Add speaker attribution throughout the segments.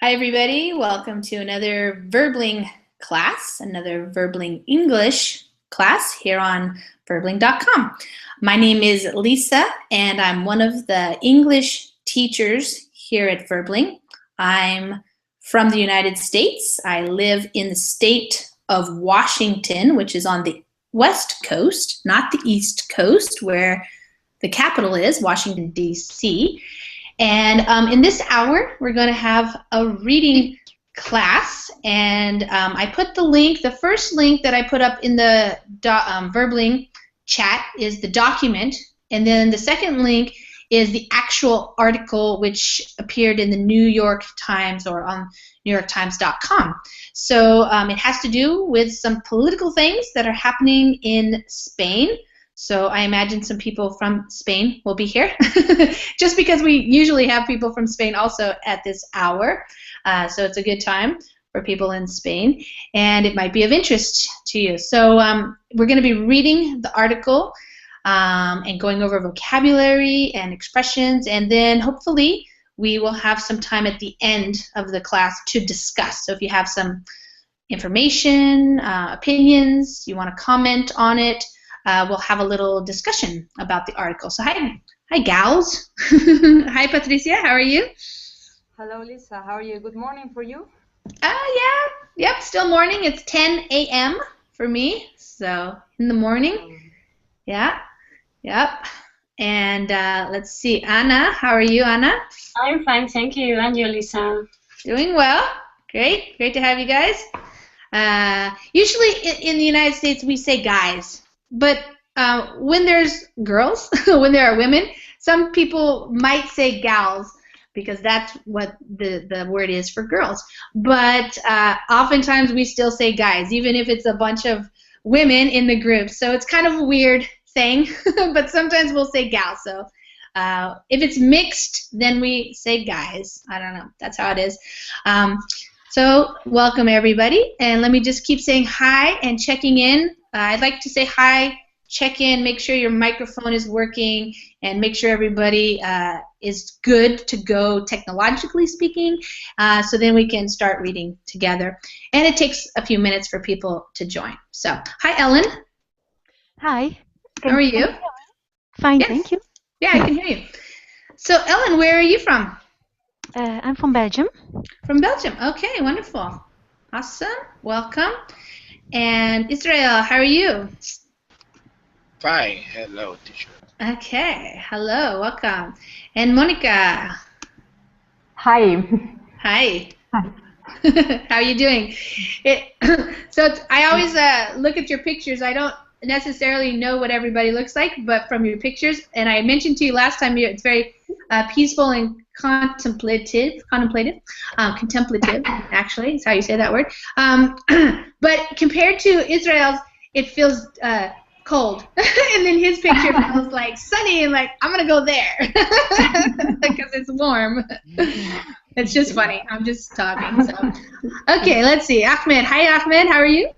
Speaker 1: Hi, everybody. Welcome to another Verbling class, another Verbling English class here on Verbling.com. My name is Lisa, and I'm one of the English teachers here at Verbling. I'm from the United States. I live in the state of Washington, which is on the West Coast, not the East Coast, where the capital is, Washington, D.C. And in this hour, we're going to have a reading class, and I put the link, the first link that I put up in the Verbling chat is the document, and then the second link is the actual article which appeared in the New York Times or on NewYorkTimes.com. So it has to do with some political things that are happening in Spain. So I imagine some people from Spain will be here, just because we usually have people from Spain also at this hour. So it's a good time for people in Spain, and it might be of interest to you. So we're going to be reading the article and going over vocabulary and expressions, and then hopefully we will have some time at the end of the class to discuss. So if you have some information, opinions, you want to comment on it, we'll have a little discussion about the article. So hi gals. Hi Patricia, how are you?
Speaker 2: Hello Lisa, how are you? Good morning for you?
Speaker 1: Yep, still morning. It's 10 a.m. for me, so in the morning. Yeah, yep. And let's see, Anna, how are you, Anna?
Speaker 3: I'm fine, thank you. And you, Lisa?
Speaker 1: Doing well. Great to have you guys. Usually in the United States we say guys. But when there's girls, when there are women, some people might say gals because that's what the word is for girls. But oftentimes we still say guys, even if it's a bunch of women in the group. So it's kind of a weird thing, but sometimes we'll say gals. So if it's mixed, then we say guys. I don't know. That's how it is. So welcome everybody, and let me just keep saying hi and checking in. I'd like to say hi, check in, make sure your microphone is working, and make sure everybody is good to go technologically speaking, so then we can start reading together. And it takes a few minutes for people to join. So, hi Ellen.
Speaker 4: Hi.
Speaker 1: How are you?
Speaker 4: Fine,
Speaker 1: Yes.
Speaker 4: thank you.
Speaker 1: Yeah, I can hear you. So Ellen, where are you from?
Speaker 4: I'm from Belgium.
Speaker 1: From Belgium. Okay, wonderful. Awesome. Welcome. And Israel, how are you?
Speaker 5: Fine. Hello, teacher.
Speaker 1: Okay. Hello. Welcome. And Monica.
Speaker 6: Hi.
Speaker 1: Hi. How are you doing? I always look at your pictures. I don't necessarily know what everybody looks like, but from your pictures, and I mentioned to you last time, it's very peaceful and contemplative, actually, is how you say that word. But compared to Israel's, it feels cold. And then his picture feels like sunny and like, I'm going to go there because it's warm. It's just funny. I'm just talking. So. Okay, let's see. Ahmed. Hi, Ahmed. How are you?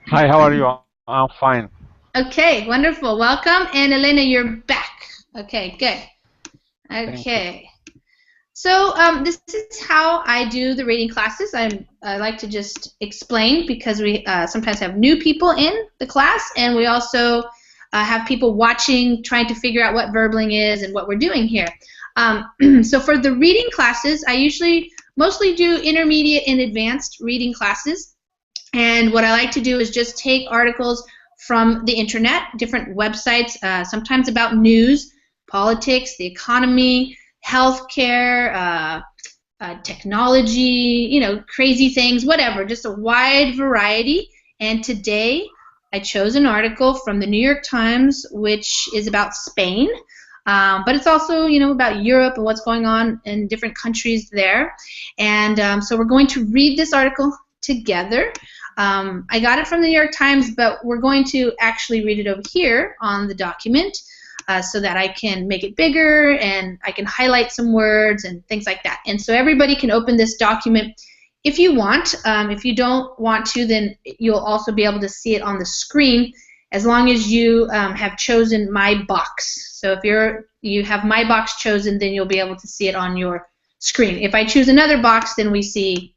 Speaker 7: Hi, how are you? I'm fine.
Speaker 1: Okay, wonderful. Welcome. And Elena, you're back. Okay, good. Okay. So this is how I do the reading classes. I like to just explain because we sometimes have new people in the class, and we also have people watching, trying to figure out what Verbling is and what we're doing here. So for the reading classes, I usually mostly do intermediate and advanced reading classes. And what I like to do is just take articles from the internet, different websites, sometimes about news, politics, the economy, healthcare, technology, crazy things, whatever, just a wide variety. And today I chose an article from the New York Times, which is about Spain, but it's also, about Europe and what's going on in different countries there. And so we're going to read this article together. I got it from the New York Times, but we're going to actually read it over here on the document so that I can make it bigger and I can highlight some words and things like that. And so everybody can open this document if you want. If you don't want to, then you'll also be able to see it on the screen as long as you have chosen My Box. So if you have My Box chosen, then you'll be able to see it on your screen. If I choose another box, then we see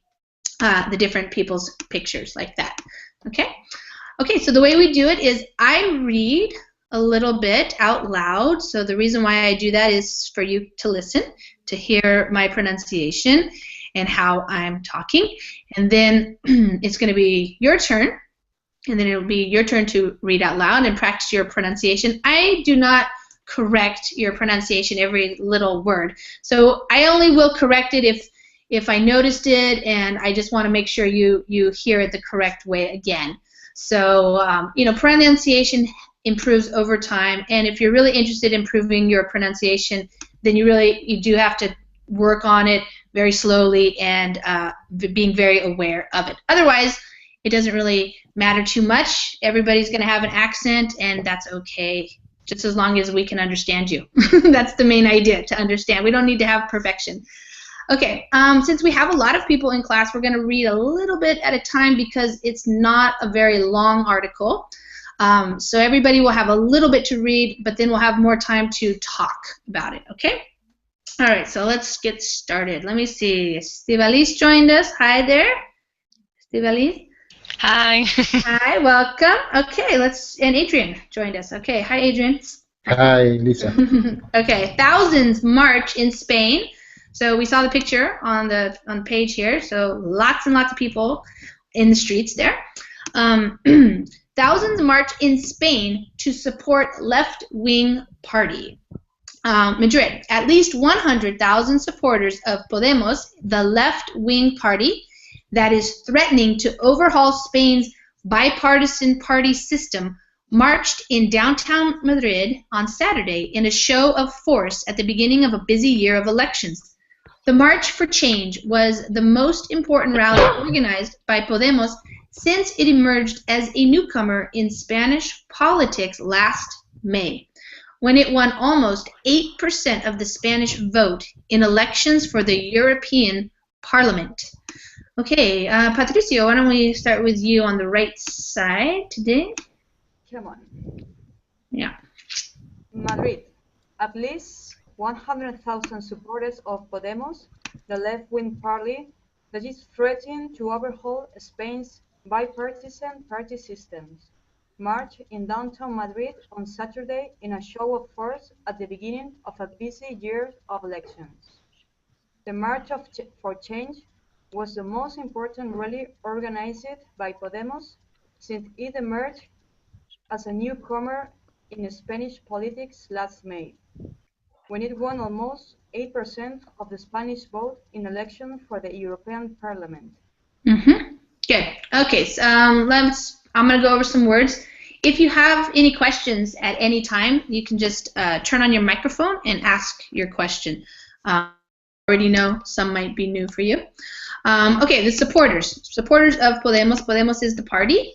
Speaker 1: the different people's pictures like that. Okay? Okay, so the way we do it is I read a little bit out loud. So the reason why I do that is for you to listen, to hear my pronunciation and how I'm talking. And then it's going to be your turn. And then it'll be your turn to read out loud and practice your pronunciation. I do not correct your pronunciation every little word. So I only will correct it if I noticed it, and I just want to make sure you hear it the correct way again. So, you know, pronunciation improves over time, and if you're really interested in improving your pronunciation, then you do have to work on it very slowly and being very aware of it. Otherwise, it doesn't really matter too much. Everybody's going to have an accent, and that's okay, just as long as we can understand you. That's the main idea, to understand. We don't need to have perfection. Okay, since we have a lot of people in class, we're going to read a little bit at a time because it's not a very long article. So everybody will have a little bit to read, but then we'll have more time to talk about it, okay? All right, so let's get started. Let me see. Estivalis joined us. Hi there. Estivalis.
Speaker 8: Hi.
Speaker 1: Hi, welcome. Okay, and Adrian joined us. Okay, hi, Adrian.
Speaker 9: Hi, Lisa.
Speaker 1: Okay, thousands march in Spain. So we saw the picture on the page here. So lots and lots of people in the streets there. Thousands march in Spain to support left-wing party. Madrid, at least 100,000 supporters of Podemos, the left-wing party that is threatening to overhaul Spain's bipartisan party system, marched in downtown Madrid on Saturday in a show of force at the beginning of a busy year of elections. The March for Change was the most important rally organized by Podemos since it emerged as a newcomer in Spanish politics last May, when it won almost 8% of the Spanish vote in elections for the European Parliament. Okay, Patricio, why don't we start with you on the right side today?
Speaker 2: Come on.
Speaker 1: Yeah.
Speaker 2: Madrid. At least 100,000 supporters of Podemos, the left-wing party that is threatening to overhaul Spain's bipartisan party systems, marched in downtown Madrid on Saturday in a show of force at the beginning of a busy year of elections. The March for Change was the most important rally organized by Podemos since it emerged as a newcomer in Spanish politics last May, when it won almost 8% of the Spanish vote in election for the European Parliament.
Speaker 1: Mm-hmm. Good. Okay, so I'm going to go over some words. If you have any questions at any time, you can just turn on your microphone and ask your question. Already know some might be new for you. Okay, the supporters of Podemos. Podemos is the party.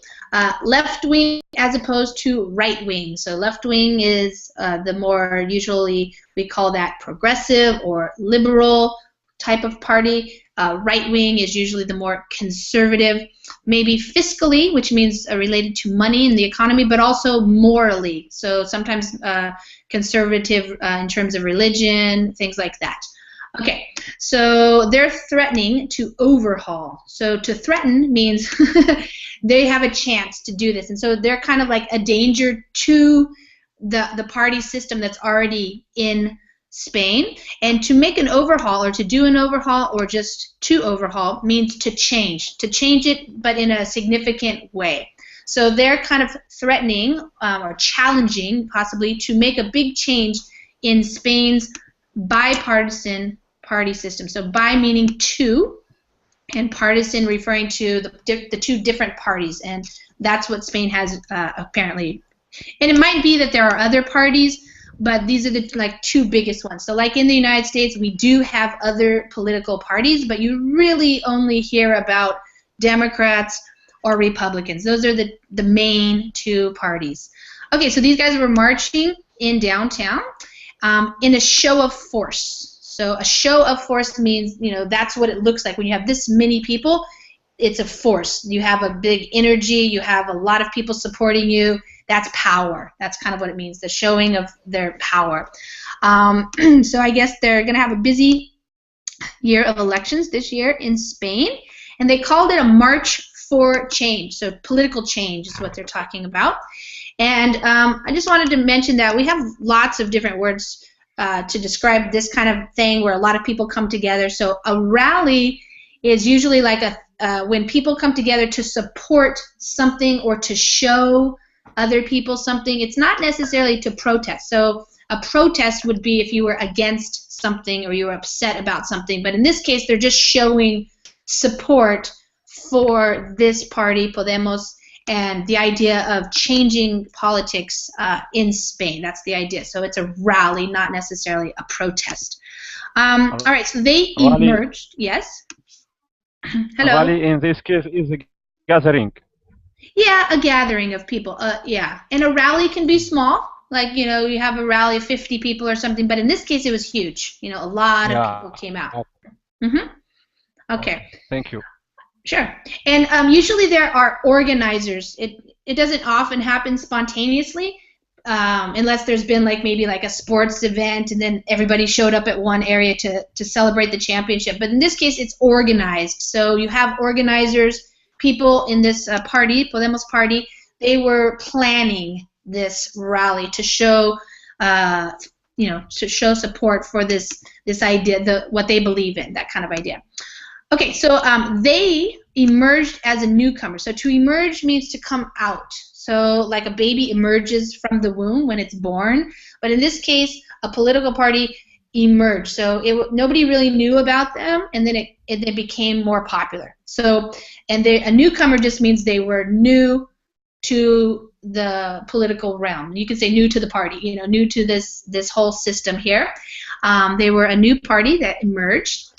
Speaker 1: Left-wing as opposed to right-wing. So left-wing is the more, usually we call that progressive or liberal type of party. Right-wing is usually the more conservative, maybe fiscally, which means related to money and the economy, but also morally. So sometimes conservative in terms of religion, things like that. Okay, so they're threatening to overhaul. So to threaten means they have a chance to do this. And so they're kind of like a danger to the party system that's already in Spain. And to make an overhaul or to do an overhaul or just to overhaul means to change it, but in a significant way. So they're kind of threatening or challenging possibly to make a big change in Spain's bipartisan party system. So bi meaning two, and partisan referring to the two different parties, and that's what Spain has apparently. And it might be that there are other parties, but these are the like two biggest ones. So like in the United States, we do have other political parties, but you really only hear about Democrats or Republicans. Those are the main two parties. Okay, so these guys were marching in downtown in a show of force. So a show of force means, you know, that's what it looks like when you have this many people. It's a force. You have a big energy. You have a lot of people supporting you. That's power. That's kind of what it means, the showing of their power. So I guess they're going to have a busy year of elections this year in Spain, and they called it a March for Change. So political change is what they're talking about. And I just wanted to mention that we have lots of different words to describe this kind of thing where a lot of people come together. So a rally is usually like when people come together to support something or to show other people something. It's not necessarily to protest. So a protest would be if you were against something or you were upset about something. But in this case, they're just showing support for this party, Podemos, and the idea of changing politics in Spain. That's the idea. So it's a rally, not necessarily a protest. All right, so they emerged. Yes? Hello?
Speaker 7: A rally in this case is a gathering.
Speaker 1: Yeah, a gathering of people. Yeah, and a rally can be small. Like, you know, you have a rally of 50 people or something. But in this case, it was huge. You know, a lot of people came out.
Speaker 7: Okay.
Speaker 1: Okay.
Speaker 7: Thank you.
Speaker 1: Sure. And usually there are organizers. It doesn't often happen spontaneously unless there's been like maybe like a sports event and then everybody showed up at one area to celebrate the championship. But in this case, it's organized. So you have organizers, people in this party, Podemos party, they were planning this rally to show, you know, to show support for this idea, what they believe in, that kind of idea. Okay, so they emerged as a newcomer. So to emerge means to come out. So like a baby emerges from the womb when it's born. But in this case, a political party emerged. So nobody really knew about them, and then it became more popular. So, and a newcomer just means they were new to the political realm. You could say new to the party, you know, new to this whole system here. They were a new party that emerged.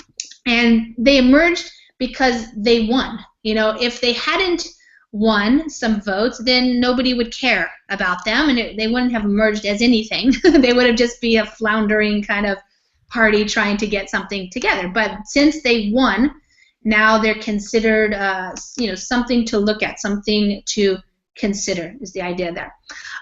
Speaker 1: And they emerged because they won. You know, if they hadn't won some votes, then nobody would care about them, and they wouldn't have emerged as anything. They would have just be a floundering kind of party trying to get something together. But since they won, now they're considered, you know, something to look at, something to consider is the idea there.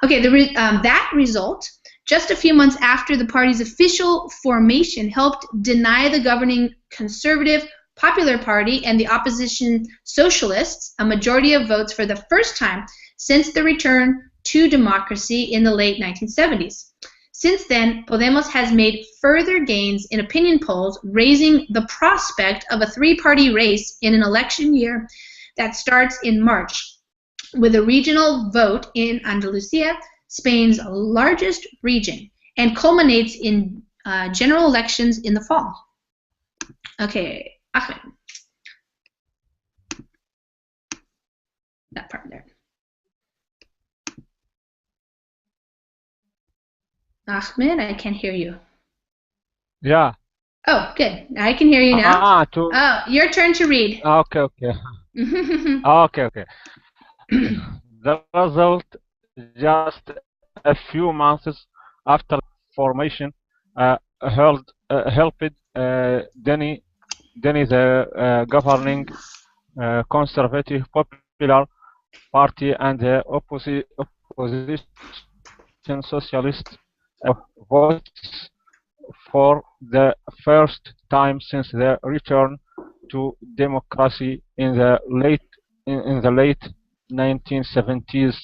Speaker 1: Okay, that result, just a few months after the party's official formation, helped deny the governing Conservative Popular Party and the opposition Socialists a majority of votes for the first time since the return to democracy in the late 1970s. Since then, Podemos has made further gains in opinion polls, raising the prospect of a three-party race in an election year that starts in March, with a regional vote in Andalusia, Spain's largest region, and culminates in general elections in the fall. Okay, Ahmed. That part there. Ahmed, I can't hear you.
Speaker 7: Yeah.
Speaker 1: Oh, good. I can hear you now. Oh, your turn to read.
Speaker 7: Okay, okay. Okay. The result, just a few months after formation, helped Deni, the governing Conservative Popular Party, and the opposition Socialist votes for the first time since the return to democracy in the late 1970s.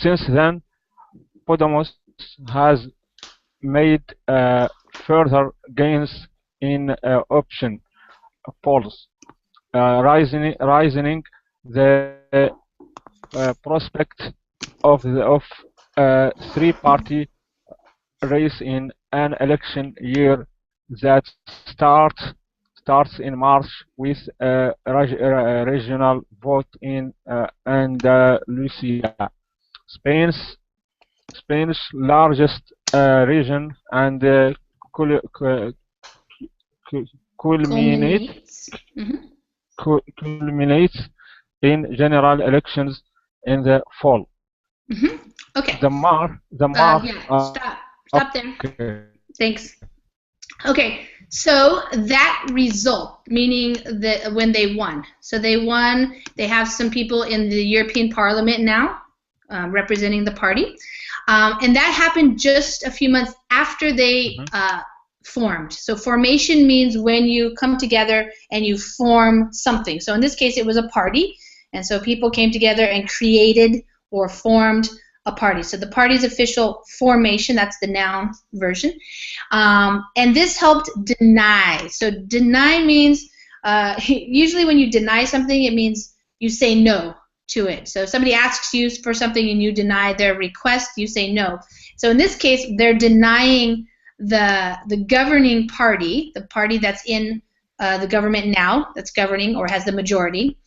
Speaker 7: Since then, Podemos has made further gains in opinion polls, rising the prospect of three-party race in an election year that starts in March with a regional vote in Andalusia, Spain's largest region, and culminates in general elections in the fall.
Speaker 1: Okay. Stop there.
Speaker 7: Okay.
Speaker 1: Thanks. Okay, so that result, meaning that when they won. So they won, they have some people in the European Parliament now representing the party. And that happened just a few months after they formed. So formation means when you come together and you form something. So in this case, it was a party, and so people came together and created or formed a party. So the party's official formation, that's the noun version. And this helped deny. So deny means, usually when you deny something, it means you say no to it. So if somebody asks you for something and you deny their request, you say no. So in this case, they're denying the governing party, the party that's in the government now, that's governing or has the majority.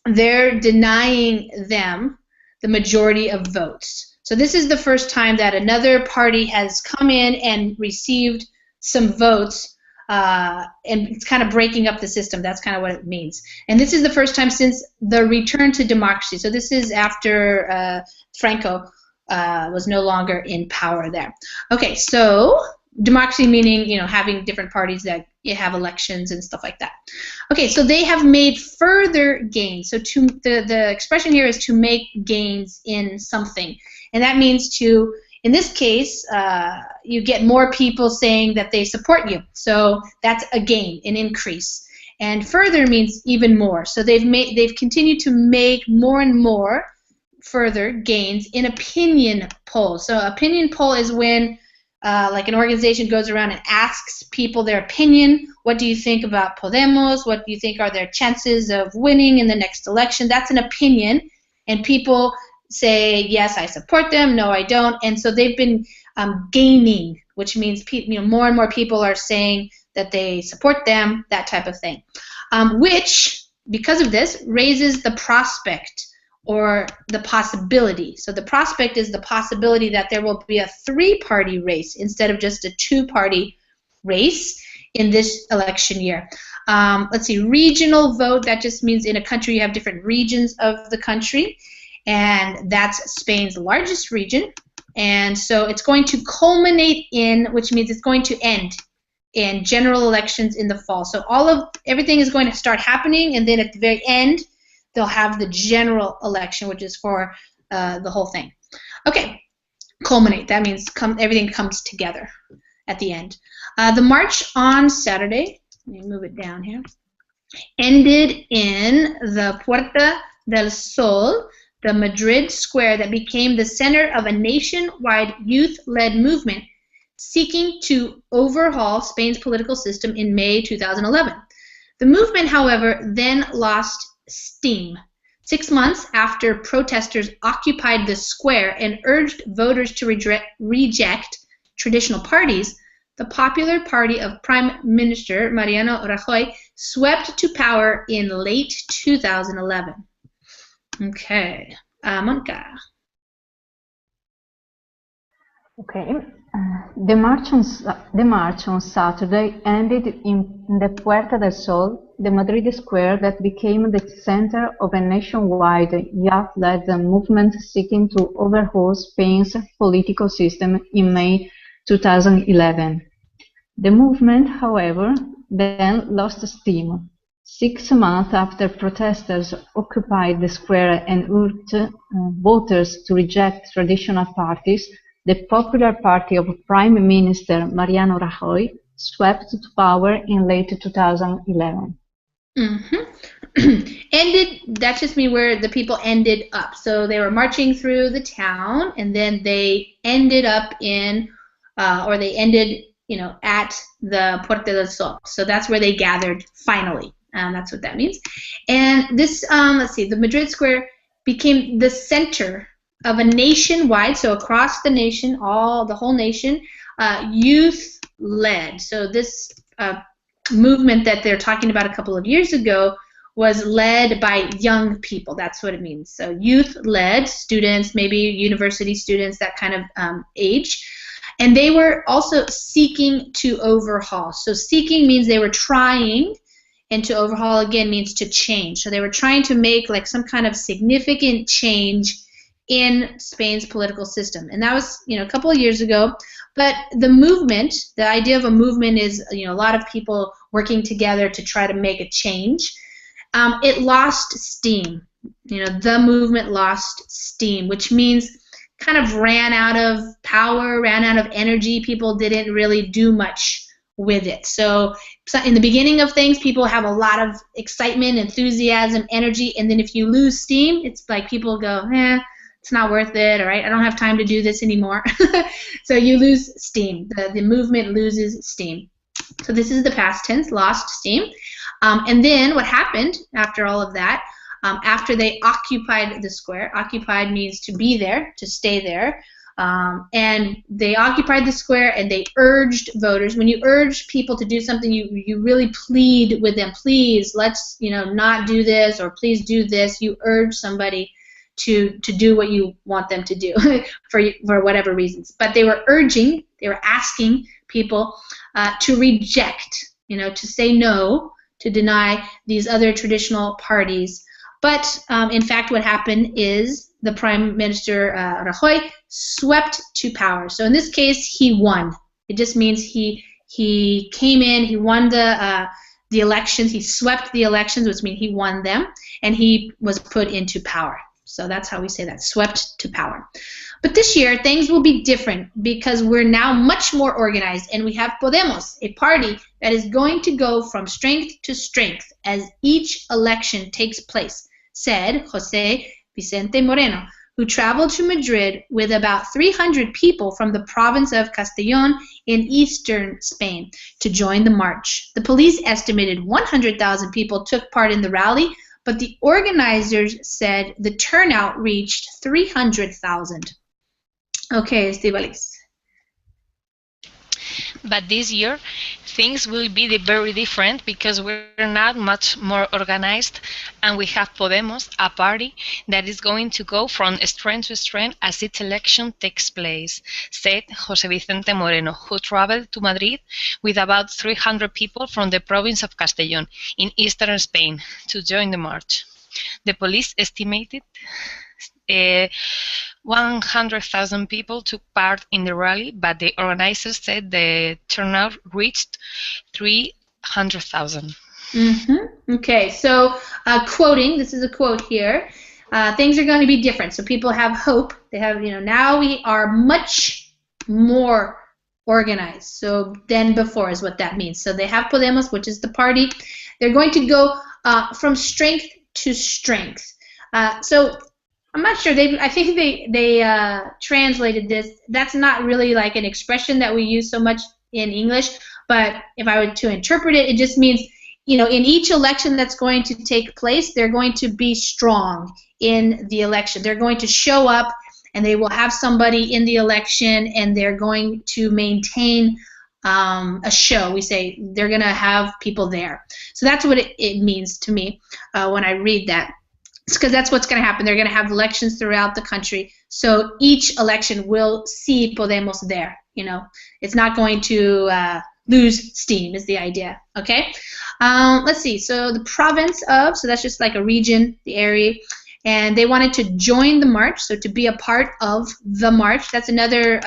Speaker 1: They're denying them the majority of votes. So this is the first time that another party has come in and received some votes, and it's kind of breaking up the system. That's kind of what it means. And this is the first time since the return to democracy. So this is after Franco was no longer in power there. Okay, so democracy meaning, you know, having different parties that you have elections and stuff like that. Okay, so they have made further gains. So to the expression here is to make gains in something, and that means to, in this case, you get more people saying that they support you. So that's a gain, an increase. And further means even more. So they've continued to make more and more further gains in opinion polls. So opinion poll is when like an organization goes around and asks people their opinion. What do you think about Podemos? What do you think are their chances of winning in the next election? That's an opinion, and people say, yes, I support them, no, I don't. And so they've been gaining, which means more and more people are saying that they support them, that type of thing, which, because of this, raises the prospect or the possibility. So the prospect is the possibility that there will be a three-party race instead of just a two-party race in this election year. Let's see, regional vote, that just means in a country you have different regions of the country, and that's Spain's largest region. And so it's going to culminate in, which means it's going to end in general elections in the fall. So everything is going to start happening, and then at the very end, they'll have the general election, which is for the whole thing. Okay, culminate. That means everything comes together at the end. The march on Saturday, let me move it down here, ended in the Puerta del Sol, the Madrid square that became the center of a nationwide youth-led movement seeking to overhaul Spain's political system in May 2011. The movement, however, then lost steam. 6 months after protesters occupied the square and urged voters to reject traditional parties, the Popular Party of Prime Minister Mariano Rajoy swept to power in late 2011. Okay, Monica.
Speaker 6: Okay. The march on Saturday ended in the Puerta del Sol, the Madrid square that became the center of a nationwide youth-led movement seeking to overhaul Spain's political system in May 2011. The movement, however, then lost steam. 6 months after protesters occupied the square and urged voters to reject traditional parties, the Popular Party of Prime Minister Mariano Rajoy swept to power in late 2011.
Speaker 1: Ended, that just means where the people ended up. So they were marching through the town, and then they ended up in, or they ended, at the Puerta del Sol. So that's where they gathered finally. That's what that means. And this, let's see, the Madrid Square became the center of a nationwide, so across the nation, the whole nation, youth-led. So this movement that they're talking about a couple of years ago was led by young people. That's what it means. So youth-led, students, maybe university students, that kind of age. And they were also seeking to overhaul. So seeking means they were trying, and to overhaul again means to change. So they were trying to make like some kind of significant change in Spain's political system. And that was, a couple of years ago. But the movement, the idea of a movement is, a lot of people working together to try to make a change. It lost steam. The movement lost steam, which means kind of ran out of power, ran out of energy. People didn't really do much with it. So in the beginning of things, people have a lot of excitement, enthusiasm, energy, and then if you lose steam, it's like people go, it's not worth it, all right, I don't have time to do this anymore. So you lose steam. The movement loses steam. So this is the past tense, lost steam. And then what happened after all of that, after they occupied the square, occupied means to be there, to stay there, and they occupied the square and they urged voters. When you urge people to do something, you really plead with them, please, let's not do this, or please do this. You urge somebody to do what you want them to do for whatever reasons. But they were urging, they were asking people to reject, to say no, to deny these other traditional parties. But in fact, what happened is the Prime Minister Rajoy swept to power. So in this case, he won. It just means he came in, he won the elections, he swept the elections, which means he won them, and he was put into power. So that's how we say that, swept to power. But this year, things will be different because we're now much more organized, and we have Podemos, a party that is going to go from strength to strength as each election takes place, said José Vicente Moreno, who traveled to Madrid with about 300 people from the province of Castellón in eastern Spain to join the march. The police estimated 100,000 people took part in the rally, but the organizers said the turnout reached 300,000. Okay, Estíbaliz.
Speaker 8: But this year, things will be very different because we're not much more organized, and we have Podemos, a party that is going to go from strength to strength as its election takes place, said José Vicente Moreno, who traveled to Madrid with about 300 people from the province of Castellón in eastern Spain to join the march. The police estimated 100,000 people took part in the rally, but the organizers said the turnout reached 300,000.
Speaker 1: Okay, so quoting, this is a quote here, things are going to be different. So people have hope. They have, now we are much more organized than before is what that means. So they have Podemos, which is the party. They're going to go from strength to strength. So I'm not sure. I think they translated this. That's not really like an expression that we use so much in English. But if I were to interpret it, it just means, in each election that's going to take place, they're going to be strong in the election. They're going to show up, and they will have somebody in the election, and they're going to maintain a show. We say they're going to have people there. So that's what it means to me when I read that. It's because that's what's going to happen. They're going to have elections throughout the country. So each election will see Podemos there. It's not going to lose steam is the idea. Okay. Let's see. So the province of, so that's just like a region, the area, and they wanted to join the march. So to be a part of the march. That's another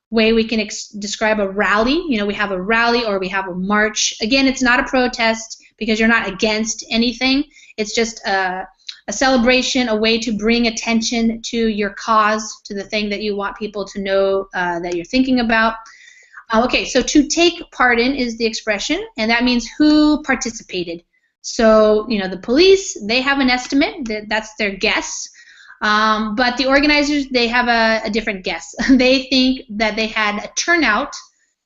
Speaker 1: way we can describe a rally. We have a rally or we have a march. Again, it's not a protest because you're not against anything. It's just a celebration, a way to bring attention to your cause, to the thing that you want people to know that you're thinking about. Okay, so to take part in is the expression, and that means who participated. So, the police, they have an estimate, that's their guess, but the organizers, they have a different guess. They think that they had a turnout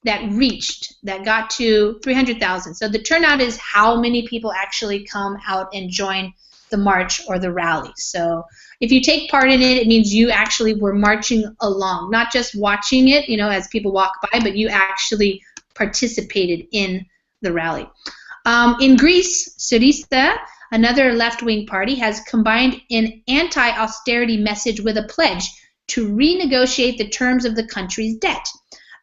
Speaker 1: that got to 300,000. So the turnout is how many people actually come out and join the march or the rally. So if you take part in it, it means you actually were marching along, not just watching it, as people walk by, but you actually participated in the rally. In Greece, Syriza, another left-wing party, has combined an anti-austerity message with a pledge to renegotiate the terms of the country's debt.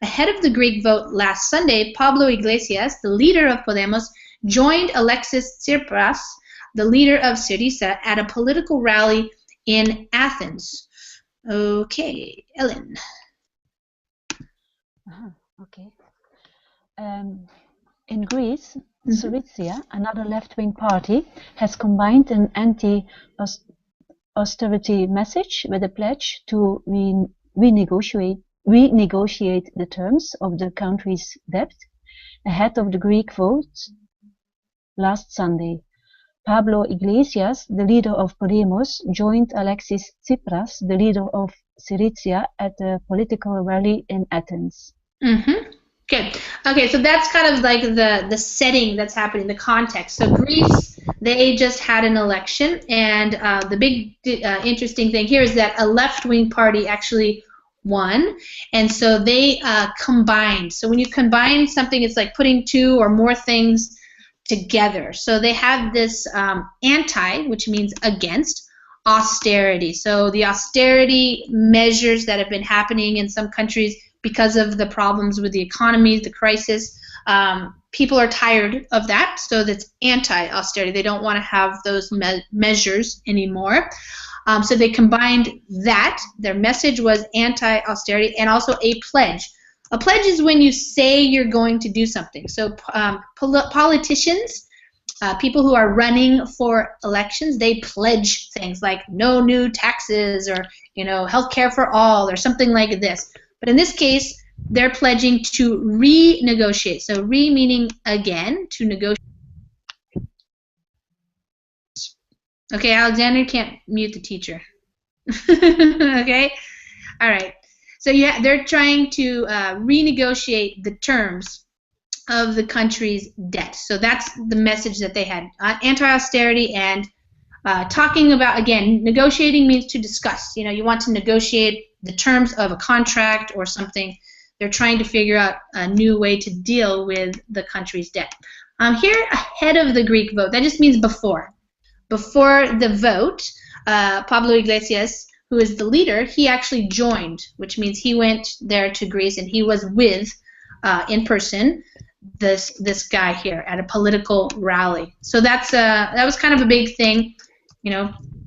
Speaker 1: Ahead of the Greek vote last Sunday, Pablo Iglesias, the leader of Podemos, joined Alexis Tsipras, the leader of Syriza, at a political rally in Athens. Okay, Ellen.
Speaker 4: Okay. In Greece, Syriza, another left-wing party, has combined an austerity message with a pledge to renegotiate the terms of the country's debt ahead of the Greek vote last Sunday. Pablo Iglesias, the leader of Podemos, joined Alexis Tsipras, the leader of Syriza, at a political rally in Athens.
Speaker 1: Mm-hmm. Good. Okay, so that's kind of like the setting that's happening, the context. So Greece, they just had an election, and the big interesting thing here is that a left-wing party actually won, and so they combined. So when you combine something, it's like putting two or more things together. So they have this anti, which means against, austerity. So the austerity measures that have been happening in some countries because of the problems with the economy, the crisis, people are tired of that, so that's anti-austerity. They don't want to have those measures anymore. So they combined that. Their message was anti-austerity and also a pledge. A pledge is when you say you're going to do something. So politicians, people who are running for elections, they pledge things like no new taxes or health care for all or something like this. But in this case, they're pledging to renegotiate. So re meaning again, to negotiate. Okay, Alexander can't mute the teacher. Okay? All right. So yeah, they're trying to renegotiate the terms of the country's debt. So that's the message that they had. Anti-austerity and talking about, again, negotiating means to discuss. You want to negotiate the terms of a contract or something. They're trying to figure out a new way to deal with the country's debt. Here, ahead of the Greek vote, that just means before. Before the vote, Pablo Iglesias, who is the leader, he actually joined, which means he went there to Greece and he was with, in person, this guy here at a political rally. So that was kind of a big thing,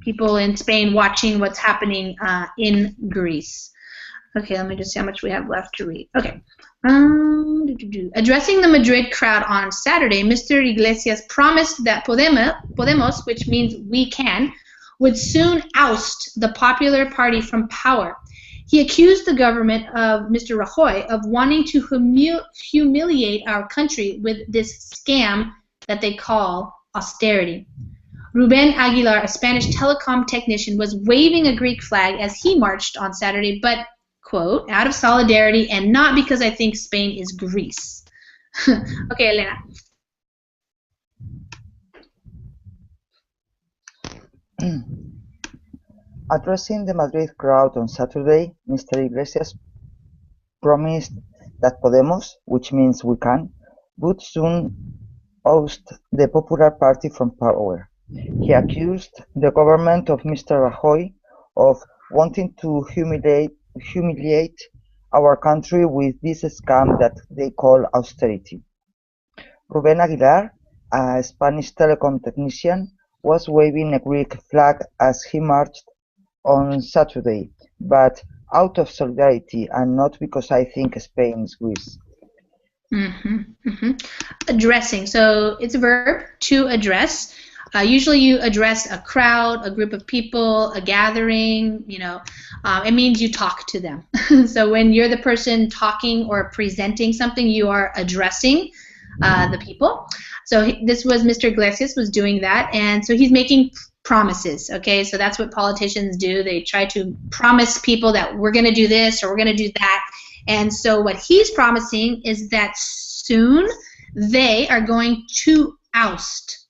Speaker 1: people in Spain watching what's happening in Greece. Okay, let me just see how much we have left to read. Okay. Addressing the Madrid crowd on Saturday, Mr. Iglesias promised that Podemos, which means we can, would soon oust the Popular Party from power. He accused the government of Mr. Rajoy of wanting to humiliate our country with this scam that they call austerity. Ruben Aguilar, a Spanish telecom technician, was waving a Greek flag as he marched on Saturday, but, quote, out of solidarity and not because I think Spain is Greece. Okay, Elena.
Speaker 9: Addressing the Madrid crowd on Saturday, Mr. Iglesias promised that Podemos, which means we can, would soon oust the Popular Party from power. He accused the government of Mr. Rajoy of wanting to humiliate our country with this scam that they call austerity. Ruben Aguilar, a Spanish telecom technician, was waving a Greek flag as he marched on Saturday, but out of solidarity and not because I think Spain is Greece.
Speaker 1: Addressing. So it's a verb, to address. Usually you address a crowd, a group of people, a gathering, it means you talk to them. So when you're the person talking or presenting something, you are addressing the people. So this was Mr. Iglesias was doing that, and so he's making promises, okay? So that's what politicians do. They try to promise people that we're going to do this or we're going to do that. And so what he's promising is that soon they are going to oust,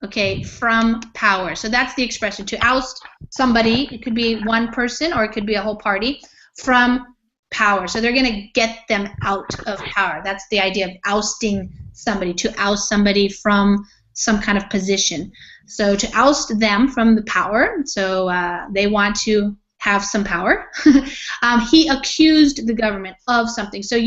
Speaker 1: okay, from power. So that's the expression, to oust somebody. It could be one person or it could be a whole party from power. So they're going to get them out of power. That's the idea of ousting somebody, to oust somebody from some kind of position. So to oust them from the power, so they want to have some power. He accused the government of something. So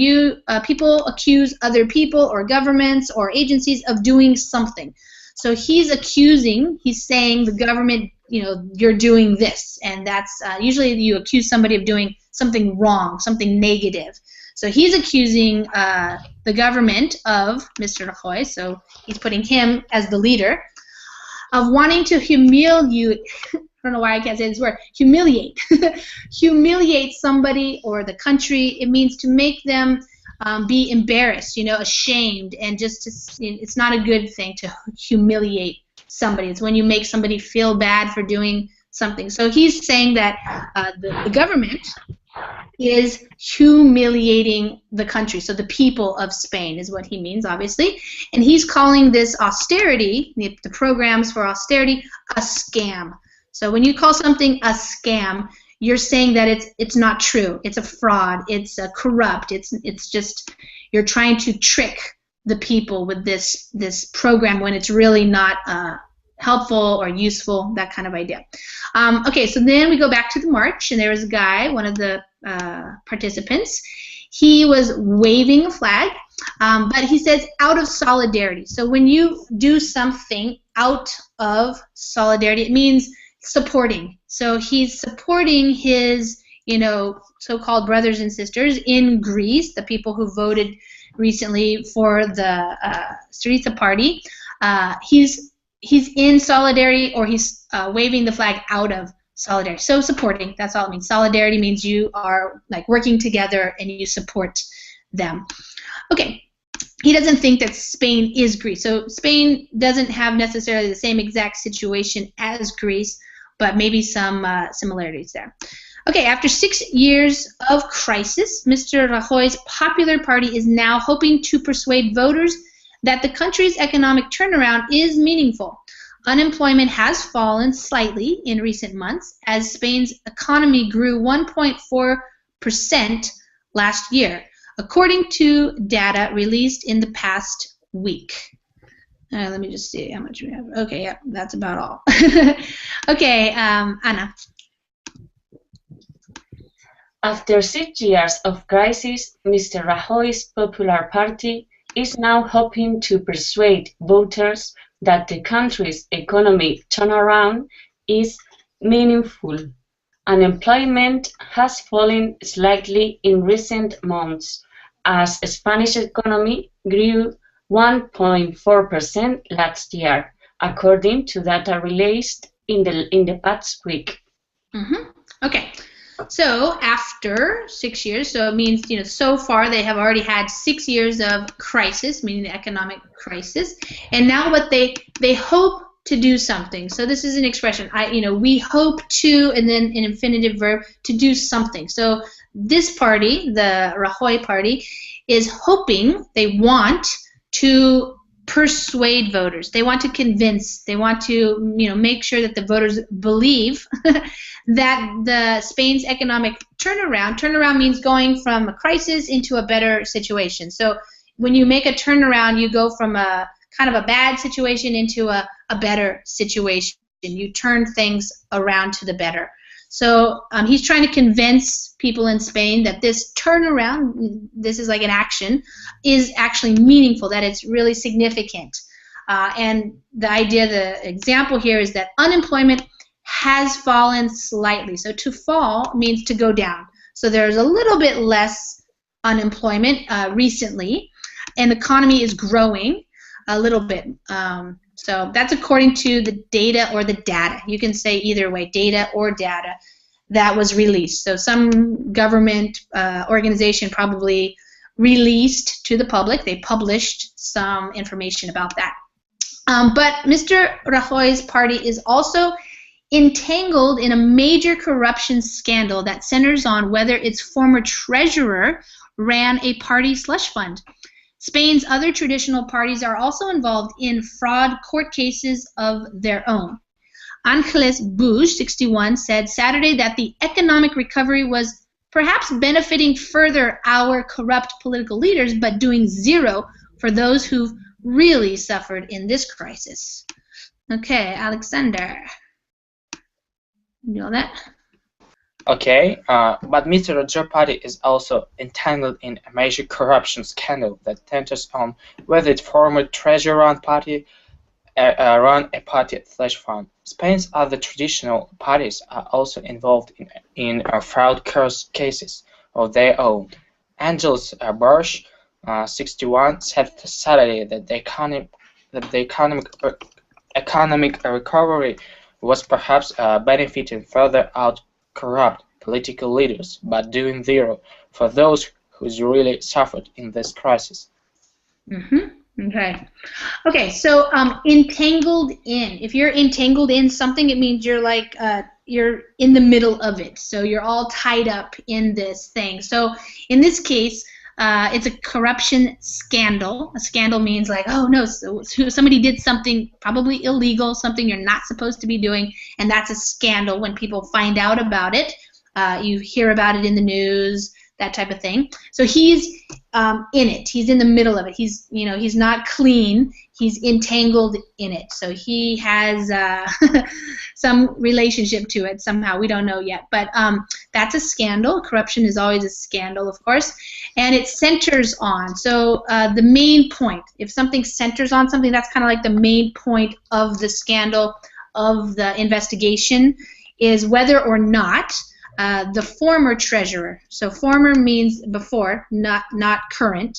Speaker 1: people accuse other people or governments or agencies of doing something. So he's saying the government, you're doing this, and that's usually you accuse somebody of doing something wrong, something negative. So he's accusing the government of Mr. Rajoy, so he's putting him as the leader. of wanting to humiliate. I don't know why I can't say this word. Humiliate. Humiliate somebody or the country. It means to make them be embarrassed, ashamed, and just it's not a good thing to humiliate somebody. It's when you make somebody feel bad for doing something. So he's saying that the government is humiliating the country. So the people of Spain is what he means, obviously. And he's calling this austerity, the programs for austerity, a scam. So when you call something a scam, you're saying that it's not true. It's a fraud. It's corrupt. It's just you're trying to trick the people with this program when it's really not helpful or useful, that kind of idea. Okay, so then we go back to the march, and there was a guy, one of the participants. He was waving a flag, but he says out of solidarity. So when you do something out of solidarity, it means supporting. So he's supporting his, so-called brothers and sisters in Greece, the people who voted recently for the Syriza party. He's in solidarity, or he's waving the flag out of solidarity. So supporting, that's all it means. Solidarity means you are like working together and you support them. Okay, he doesn't think that Spain is Greece. So Spain doesn't have necessarily the same exact situation as Greece, but maybe some similarities there. Okay, after 6 years of crisis, Mr. Rajoy's Popular Party is now hoping to persuade voters that the country's economic turnaround is meaningful. Unemployment has fallen slightly in recent months as Spain's economy grew 1.4% last year, according to data released in the past week. Let me just see how much we have. Okay, yeah, that's about all. Okay, Ana.
Speaker 3: After 6 years of crisis, Mr. Rajoy's Popular Party is now hoping to persuade voters that the country's economic turnaround is meaningful. Unemployment has fallen slightly in recent months as the Spanish economy grew 1.4% last year, according to data released in the past week.
Speaker 1: Okay. So after 6 years, so it means, so far they have already had 6 years of crisis, meaning the economic crisis, and now what they hope to do something. So this is an expression, we hope to, and then an infinitive verb, to do something. So this party, the Rajoy party, is hoping, they want to persuade voters. They want to convince. They want to, make sure that the voters believe that the Spain's economic turnaround means going from a crisis into a better situation. So when you make a turnaround, you go from a kind of a bad situation into a better situation. You turn things around to the better. So he's trying to convince people in Spain that this turnaround, this is like an action, is actually meaningful, that it's really significant. And the idea, the example here is that unemployment has fallen slightly. So to fall means to go down. So there's a little bit less unemployment recently, and the economy is growing a little bit. So that's according to the data or the data. You can say either way, data or data, that was released. So some government organization probably released to the public. They published some information about that. But Mr. Rajoy's party is also entangled in a major corruption scandal that centers on whether its former treasurer ran a party slush fund. Spain's other traditional parties are also involved in fraud court cases of their own. Angeles Buj, 61, said Saturday that the economic recovery was perhaps benefiting further our corrupt political leaders, but doing zero for those who've really suffered in this crisis. Okay, Alexander. You know that?
Speaker 5: Okay, but Mr. Rajoy party is also entangled in a major corruption scandal that centers on whether its former treasurer ran a party slush fund. Spain's other traditional parties are also involved in fraud cases of their own. Angeles Buj, 61, said Saturday that the economic economic recovery was perhaps benefiting further out corrupt political leaders, but doing zero for those who really suffered in this crisis.
Speaker 1: Okay. Okay, so entangled in. If you're entangled in something, it means you're like you're in the middle of it. So you're all tied up in this thing. So in this case, it's a corruption scandal. A scandal means like, oh no, so somebody did something probably illegal, something you're not supposed to be doing, and that's a scandal when people find out about it. You hear about it in the news, that type of thing. So he's in it. He's in the middle of it. He's, you know, he's not clean. He's entangled in it. So he has some relationship to it somehow. We don't know yet. But that's a scandal. Corruption is always a scandal, of course. And it centers on. So the main point. If something centers on something, that's kind of like the main point of the scandal, of the investigation, is whether or not the former treasurer, so former means before, not current,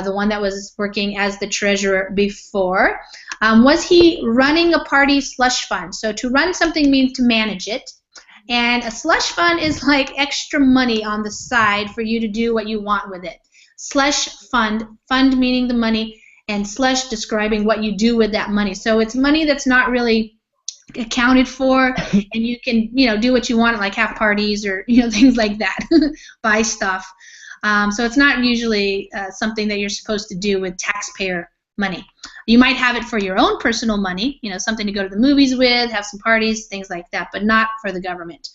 Speaker 1: the one that was working as the treasurer before, was he running a party slush fund? So to run something means to manage it, and a slush fund is like extra money on the side for you to do what you want with it. Slush fund, fund meaning the money, and slush describing what you do with that money. So it's money that's not really accounted for, and you can, you know, do what you want, like have parties or, you know, things like that, buy stuff. So it's not usually something that you're supposed to do with taxpayer money. You might have it for your own personal money, you know, something to go to the movies with, have some parties, things like that, but not for the government.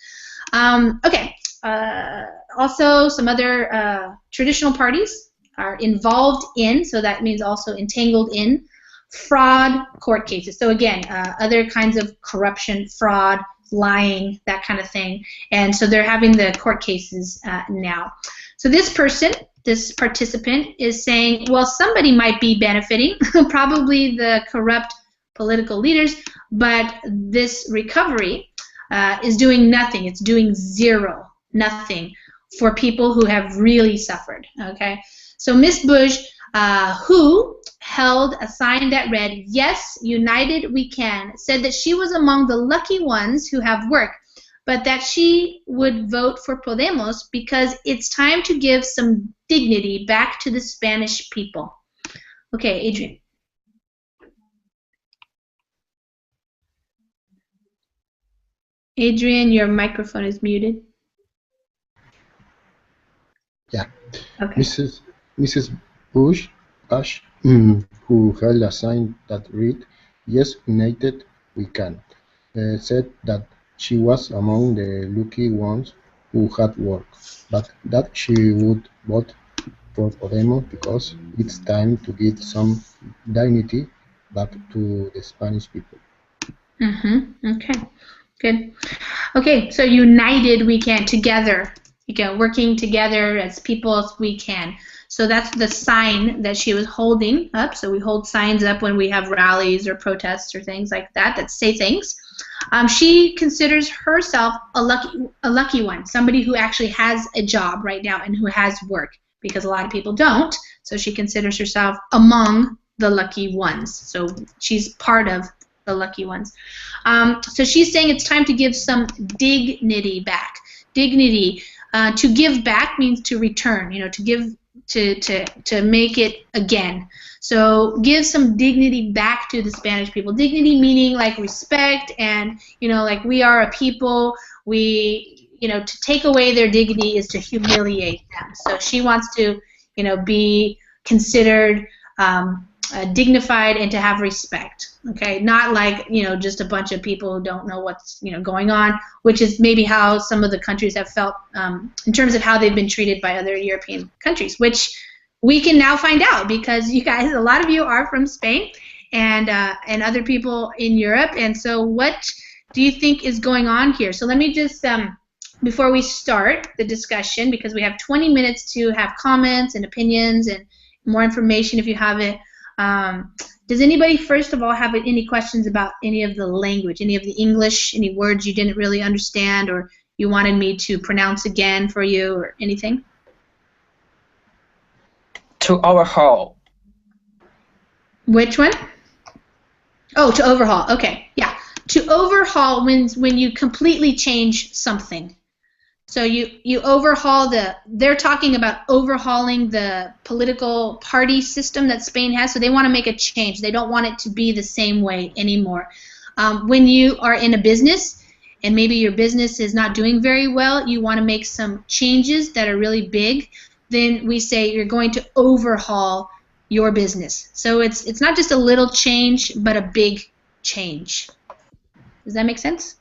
Speaker 1: Okay. Also, some other traditional parties are involved in, so that means also entangled in, fraud court cases. So again, other kinds of corruption, fraud, lying, that kind of thing. And so they're having the court cases now. So this person, this participant, is saying, well, somebody might be benefiting, probably the corrupt political leaders, but this recovery is doing nothing. It's doing zero, nothing, for people who have really suffered. Okay. So Miss Bush, who held a sign that read, "Yes, united we can," said that she was among the lucky ones who have work, but that she would vote for Podemos because it's time to give some dignity back to the Spanish people. Okay, Adrian. Adrian, your microphone is muted.
Speaker 10: Yeah.
Speaker 1: Okay.
Speaker 10: Mrs. Bush, who held a sign that read, "Yes, united we can," said that she was among the lucky ones who had work, but that she would vote for Podemos because it's time to give some dignity back to the Spanish people.
Speaker 1: Okay, good. Okay, so united we can, together, working together as people as we can. So that's the sign that she was holding up. So we hold signs up when we have rallies or protests or things like that that say things. She considers herself a lucky one, somebody who actually has a job right now and who has work, because a lot of people don't. So she considers herself among the lucky ones. So she's part of the lucky ones. So she's saying it's time to give some dignity back. Dignity, to give back means to return, to give, to make it again. So give some dignity back to the Spanish people. Dignity meaning like respect, and like we are a people. We, to take away their dignity is to humiliate them. So she wants to, be considered dignified and to have respect. Okay, not like just a bunch of people who don't know what's going on, which is maybe how some of the countries have felt in terms of how they've been treated by other European countries, which we can now find out because you guys, a lot of you are from Spain and other people in Europe. And so what do you think is going on here? So let me just before we start the discussion, because we have 20 minutes to have comments and opinions and more information if you have it. Does anybody, first of all, have any questions about any of the language, any of the English, any words you didn't really understand or you wanted me to pronounce again for you or anything?
Speaker 5: To our hall.
Speaker 1: Which one? Oh, to overhaul. Okay, yeah. To overhaul when you completely change something. So you overhaul they're talking about overhauling the political party system that Spain has, so they want to make a change. They don't want it to be the same way anymore. When you are in a business and maybe your business is not doing very well, you want to make some changes that are really big, then we say you're going to overhaul your business. So it's not just a little change, but a big change. Does that make sense?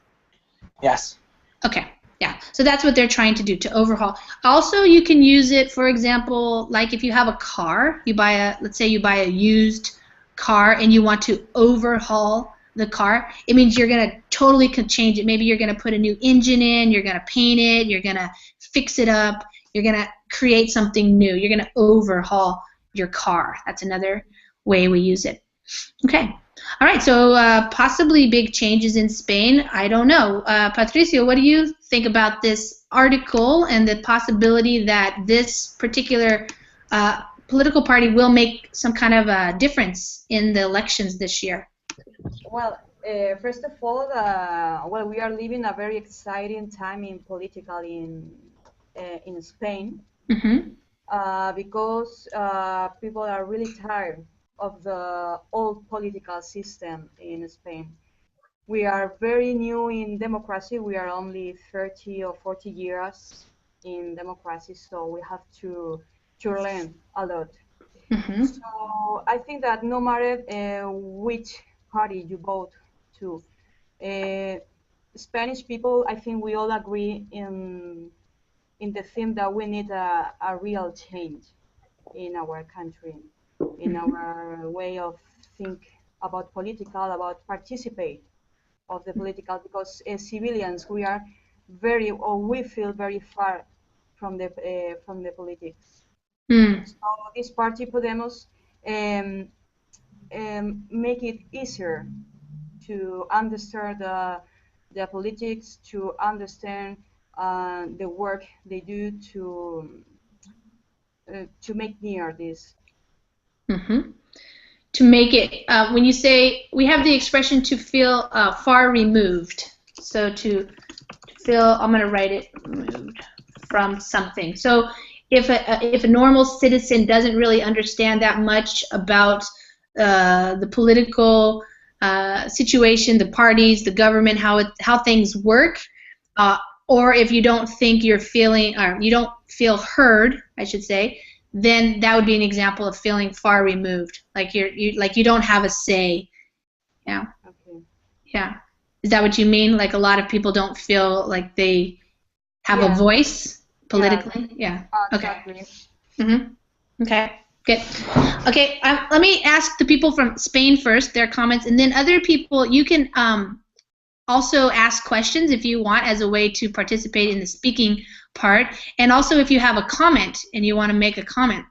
Speaker 5: Yes.
Speaker 1: Okay. Yeah, so that's what they're trying to do, to overhaul. Also, you can use it, for example, like if you have a car, let's say you buy a used car and you want to overhaul the car. It means you're going to totally change it. Maybe you're going to put a new engine in, you're going to paint it, you're going to fix it up, you're going to create something new. You're going to overhaul your car. That's another way we use it. Okay. All right, so possibly big changes in Spain. I don't know. Patricio, what do you think about this article and the possibility that this particular political party will make some kind of a difference in the elections this year?
Speaker 2: Well, first of all, well, we are living a very exciting time in political in Spain, because people are really tired of the old political system in Spain. We are very new in democracy. We are only 30 or 40 years in democracy, so we have to learn a lot. So I think that no matter which party you vote to, Spanish people, I think we all agree in the theme that we need a real change in our country, in our way of think about political, about participate of the political, because as civilians we are we feel very far from the politics. So this party Podemos make it easier to understand the politics, to understand the work they do to make near this.
Speaker 1: To make it, when you say, we have the expression to feel far removed. So to feel, I'm going to write it, removed from something. So if a normal citizen doesn't really understand that much about the political situation, the parties, the government, how things work, or if you don't think you're feeling, or you don't feel heard, I should say, then that would be an example of feeling far removed, like you don't have a say. Yeah.
Speaker 2: Okay.
Speaker 1: Yeah. Is that what you mean? Like a lot of people don't feel like they have a voice politically? Yeah.
Speaker 2: Exactly.
Speaker 1: Okay. Okay. Good. Okay. Let me ask the people from Spain first their comments, and then other people, you can also ask questions if you want, as a way to participate in the speaking part. And also, if you have a comment and you want to make a comment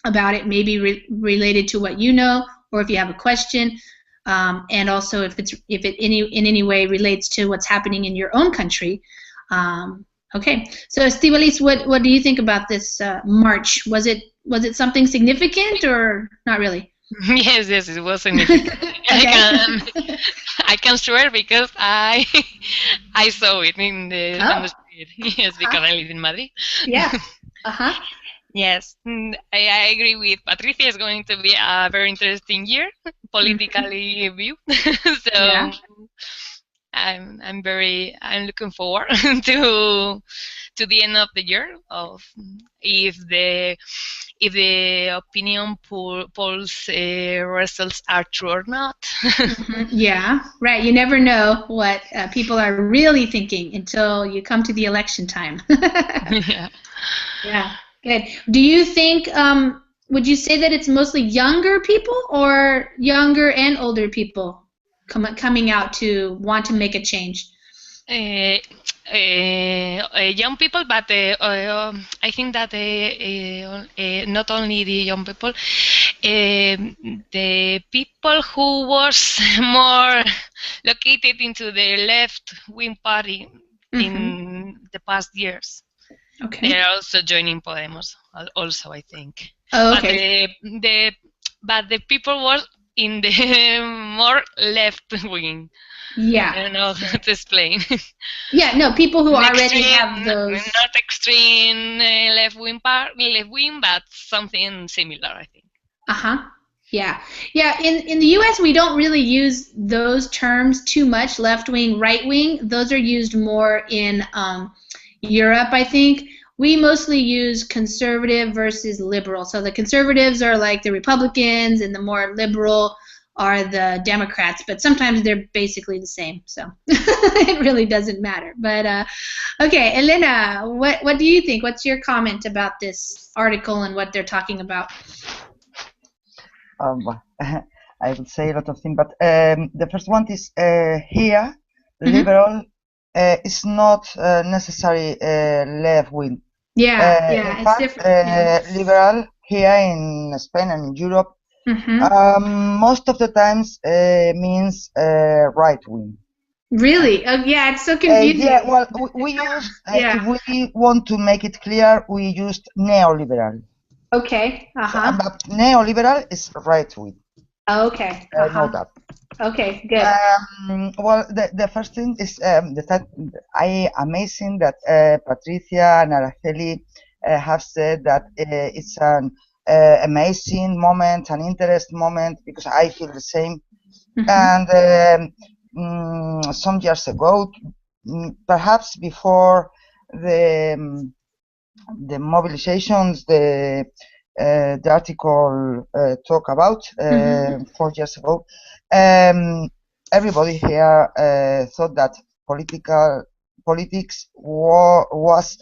Speaker 1: about it, maybe related to what you know, or if you have a question, and also if it in any way relates to what's happening in your own country. Okay. So, Estíbaliz, what do you think about this march? Was it something significant or not really?
Speaker 8: Yes, it was significant. I can swear because I saw it in the street. Yes, because I live in Madrid.
Speaker 1: Yeah.
Speaker 8: Yes, I agree with Patricia. It's going to be a very interesting year, politically view. So yeah. I'm looking forward to the end of the year, of if the opinion polls results are true or not.
Speaker 1: Yeah, right. You never know what people are really thinking until you come to the election time.
Speaker 8: Yeah.
Speaker 1: Yeah. Good. Do you think? Would you say that it's mostly younger people, or younger and older people coming out to want to make a change?
Speaker 8: Young people, but I think that not only the young people, the people who was more located into the left-wing party in the past years.
Speaker 1: Okay.
Speaker 8: They're also joining Podemos. Also, I think.
Speaker 1: Oh, okay.
Speaker 8: But the people in the more left wing.
Speaker 1: Yeah.
Speaker 8: I don't know how to explain.
Speaker 1: Yeah, no, people who already
Speaker 8: Extreme,
Speaker 1: have those.
Speaker 8: not extreme left wing, but something similar, I think.
Speaker 1: Uh-huh. Yeah. Yeah, in the US we don't really use those terms too much, left wing, right wing. Those are used more in Europe, I think. We mostly use conservative versus liberal. So the conservatives are like the Republicans and the more liberal are the Democrats, but sometimes they're basically the same. So it really doesn't matter. But okay, Elena, what do you think? What's your comment about this article and what they're talking about?
Speaker 9: Well, I would say a lot of things, but the first one is here, liberal is not necessarily left wing.
Speaker 1: Yeah,
Speaker 9: in
Speaker 1: it's
Speaker 9: fact,
Speaker 1: different.
Speaker 9: liberal here in Spain and in Europe, most of the times means right wing.
Speaker 1: Really? Oh, yeah, it's so confusing.
Speaker 9: Yeah, well, we use, if we want to make it clear, we used neoliberal.
Speaker 1: Okay.
Speaker 9: But neoliberal is right wing.
Speaker 1: Okay.
Speaker 9: Know that.
Speaker 1: Okay, good.
Speaker 9: Well, the first thing is amazing that Patricia and Araceli have said that it's an amazing moment, an interest moment, because I feel the same. And some years ago, perhaps before the mobilizations, the article talk about 4 years ago, everybody here thought that politics was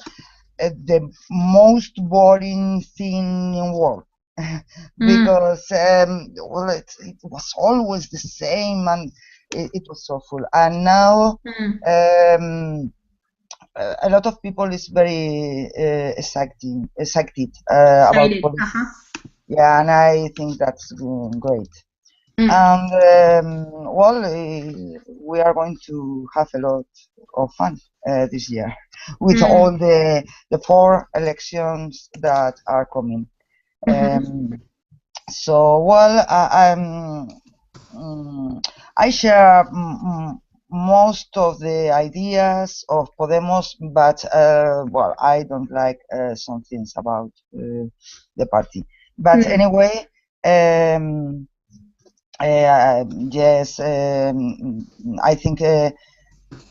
Speaker 9: the most boring thing in the world. Because well, it was always the same, and it was so full. And now a lot of people is very excited about politics. Yeah, and I think that's great. And well, we are going to have a lot of fun this year with all the 4 elections that are coming. So, well, I share most of the ideas of Podemos, but well, I don't like some things about the party. But anyway, yes, I think here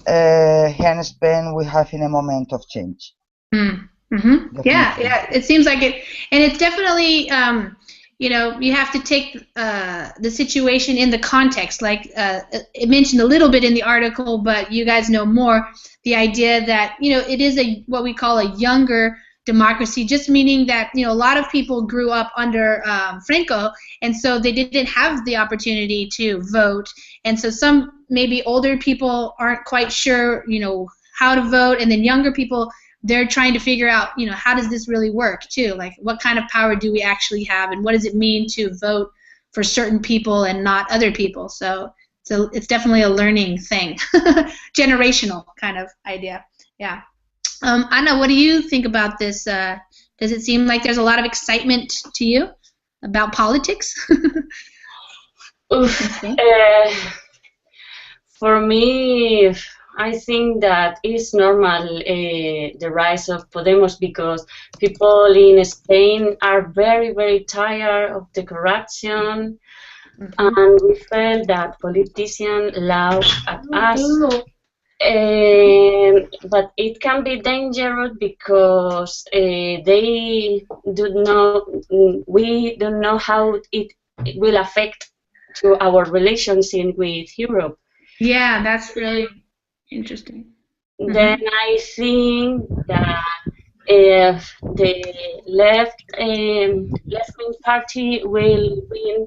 Speaker 9: in Spain we have in a moment of change.
Speaker 1: Yeah, it seems like it, and it's definitely, you know, you have to take the situation in the context. Like it mentioned a little bit in the article, but you guys know more. The idea that, you know, it is what we call a younger democracy, just meaning that, you know, a lot of people grew up under Franco, and so they didn't have the opportunity to vote, and so some maybe older people aren't quite sure, you know, how to vote, and then younger people, they're trying to figure out, you know, how does this really work too? Like, what kind of power do we actually have, and what does it mean to vote for certain people and not other people? So it's definitely a learning thing, generational kind of idea. Yeah. Anna, what do you think about this? Does it seem like there's a lot of excitement to you about politics?
Speaker 3: For me, I think that it's normal, the rise of Podemos, because people in Spain are very, very tired of the corruption, and we felt that politicians laugh at us. But it can be dangerous because we don't know how it will affect to our relationship with Europe.
Speaker 1: Yeah, that's really interesting.
Speaker 3: Then I think that if the left-wing party will win,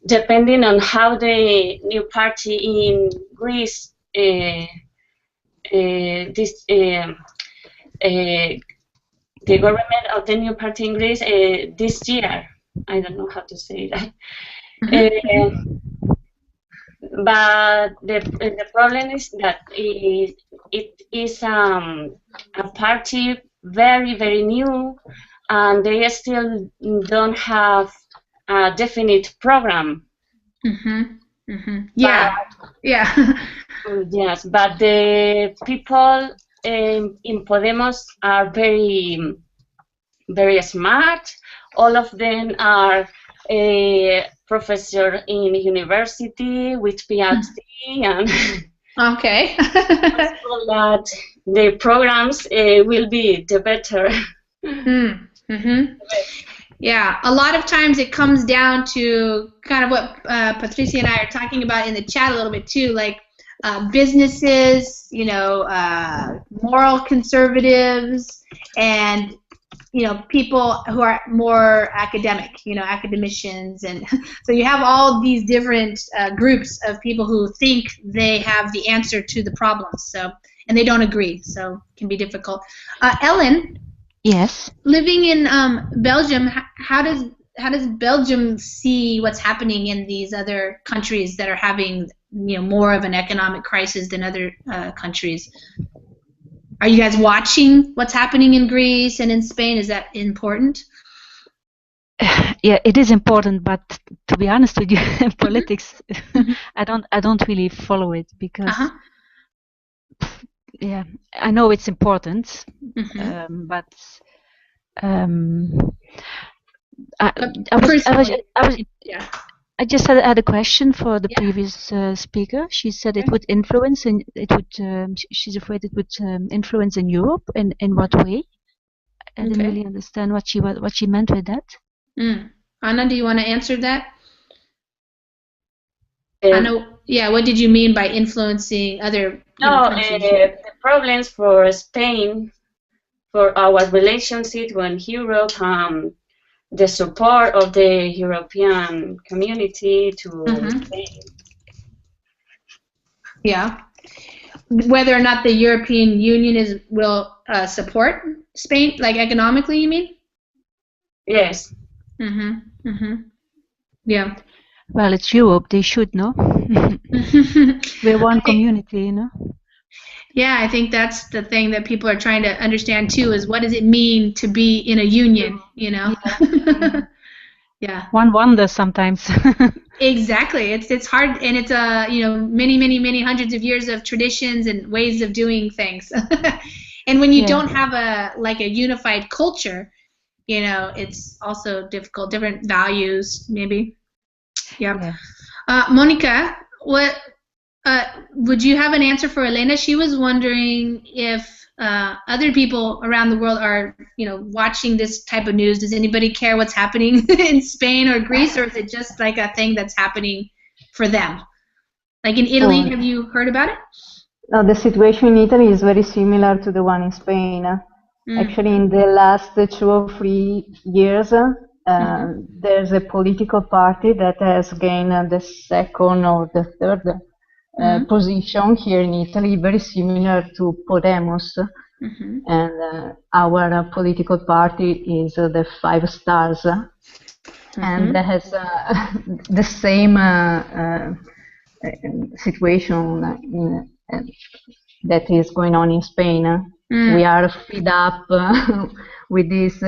Speaker 3: depending on how the new party in Greece, the government of the new party in Greece this year. I don't know how to say that. But the problem is that it is a party very, very new, and they still don't have a definite program.
Speaker 1: Yeah, yeah.
Speaker 3: Yes, but the people in Podemos are very smart. All of them are a professor in university with PhD, and
Speaker 1: Okay.
Speaker 3: so that the programs will be the better.
Speaker 1: Yeah, a lot of times it comes down to kind of what Patricia and I are talking about in the chat a little bit too, like businesses, moral conservatives, and people who are more academic, academicians, and so you have all these different groups of people who think they have the answer to the problems, and they don't agree, so it can be difficult. Ellen,
Speaker 4: Yes.
Speaker 1: living in Belgium, how does Belgium see what's happening in these other countries that are having more of an economic crisis than other countries? Are you guys watching what's happening in Greece and in Spain? Is that important?
Speaker 4: Yeah, it is important, but to be honest with you, in politics, I don't really follow it because, yeah, I know it's important, but I just had a question for the previous speaker. She said it would influence, and it would. She's afraid it would influence in Europe. In what way? I didn't really understand what she meant with that.
Speaker 1: Anna, do you want to answer that? Anna, what did you mean by influencing other countries?
Speaker 3: The problems for Spain, for our relationship with Europe, the support of the European community to Spain.
Speaker 1: Yeah. Whether or not the European Union will support Spain, like economically, you mean?
Speaker 3: Yes.
Speaker 1: Yeah.
Speaker 4: Well, it's Europe. They should know. We're one community,
Speaker 1: Yeah, I think that's the thing that people are trying to understand too, is what does it mean to be in a union, Yeah.
Speaker 4: One wonders sometimes.
Speaker 1: Exactly. It's hard, and it's many hundreds of years of traditions and ways of doing things. And when you don't have a unified culture, it's also difficult. Different values, maybe. Yeah. Monica, what would you have an answer for Elena? She was wondering if other people around the world are, watching this type of news. Does anybody care what's happening in Spain or Greece, or is it just like a thing that's happening for them? Like in Italy, have you heard about it?
Speaker 6: No, the situation in Italy is very similar to the one in Spain. Actually, in the last 2 or 3 years, there's a political party that has gained the second or the third position here in Italy, very similar to Podemos. And our political party is the Five Stars, and that has the same situation that is going on in Spain. We are fed up with this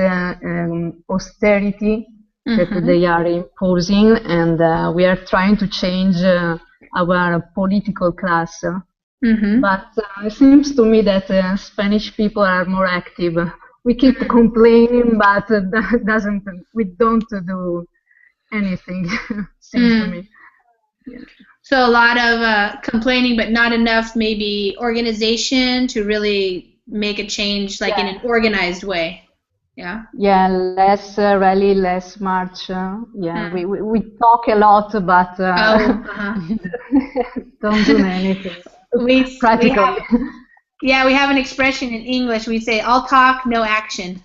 Speaker 6: austerity that they are imposing, and we are trying to change our political class. But it seems to me that Spanish people are more active. We keep complaining, but we don't do anything, seems to me.
Speaker 1: Yeah. So a lot of complaining, but not enough maybe organization to really make a change, like in an organized way. Yeah.
Speaker 6: Yeah, less rally, less march. We talk a lot, but don't do anything. Practically.
Speaker 1: We have an expression in English. We say, "All talk, no action."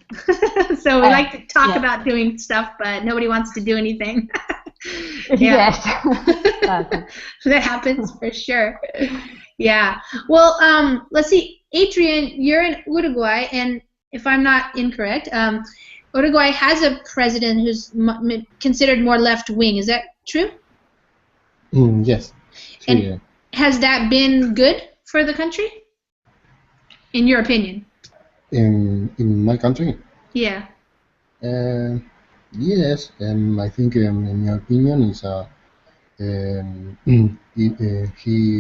Speaker 1: So we like to talk about doing stuff, but nobody wants to do anything.
Speaker 6: Yes.
Speaker 1: That happens for sure. Yeah. Well, let's see. Adrian, you're in Uruguay, and if I'm not incorrect, Uruguay has a president who's considered more left-wing. Is that true?
Speaker 10: Yes.
Speaker 1: And has that been good for the country, in your opinion?
Speaker 10: In my country?
Speaker 1: Yeah.
Speaker 10: Yes, I think in my opinion is he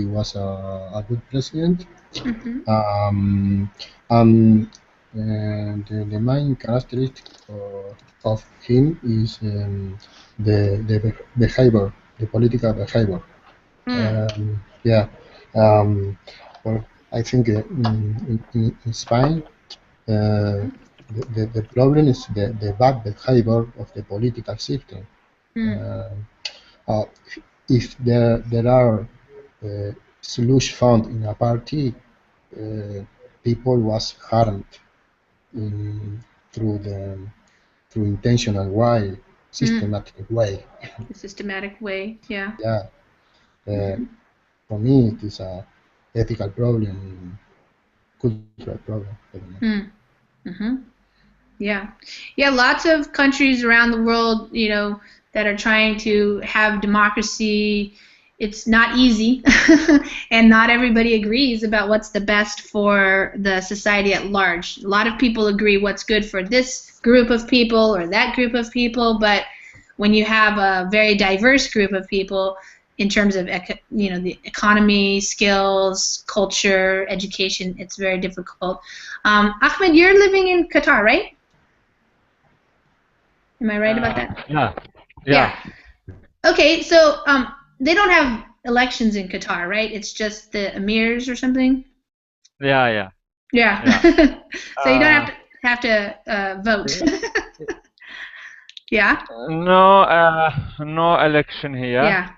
Speaker 10: was a good president.
Speaker 1: Mhm.
Speaker 10: The main characteristic of him is the behavior, the political behavior. Yeah. Well, I think in Spain, the problem is the bad behavior of the political system. Uh, if there are slush found in a party, people was harmed in, through the through intentional way, systematic way.
Speaker 1: The systematic way, yeah.
Speaker 10: Yeah. For me, it is a ethical problem, cultural problem.
Speaker 1: Yeah, yeah. Lots of countries around the world, you know, that are trying to have democracy. It's not easy, and not everybody agrees about what's the best for the society at large. A lot of people agree what's good for this group of people or that group of people, but when you have a very diverse group of people in terms of you know, the economy, skills, culture, education, it's very difficult. Ahmed, you're living in Qatar, right? Am I right about that?
Speaker 7: Yeah.
Speaker 1: Okay, so they don't have elections in Qatar, right? It's just the emirs or something.
Speaker 7: Yeah.
Speaker 1: So you don't have to vote. Yeah.
Speaker 7: No election here.
Speaker 1: Yeah.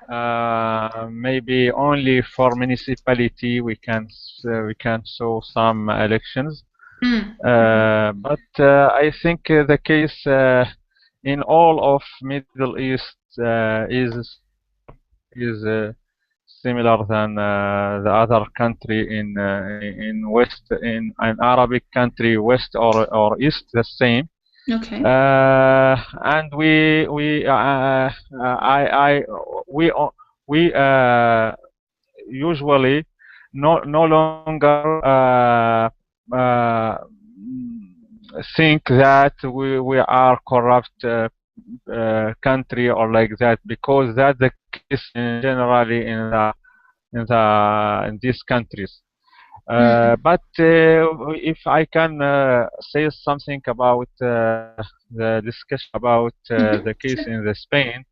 Speaker 7: Maybe only for municipality we can show some elections. But I think the case in all of Middle East is similar than the other country in West, in an Arabic country, West or East, the same.
Speaker 1: Okay.
Speaker 7: And we usually no longer think that we are corrupt country or like that, because that's the case generally in these countries. But if I can say something about the discussion about the case in Spain,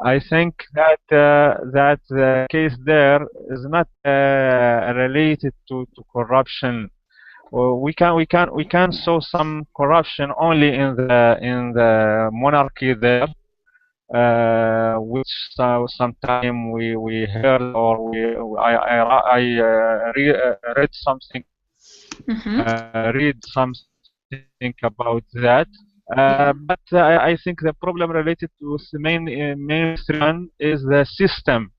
Speaker 7: I think that that the case there is not related to corruption. We can show some corruption only in the monarchy there, which sometime we heard or I read something, about that. But I think the problem related to the mainstream is the system,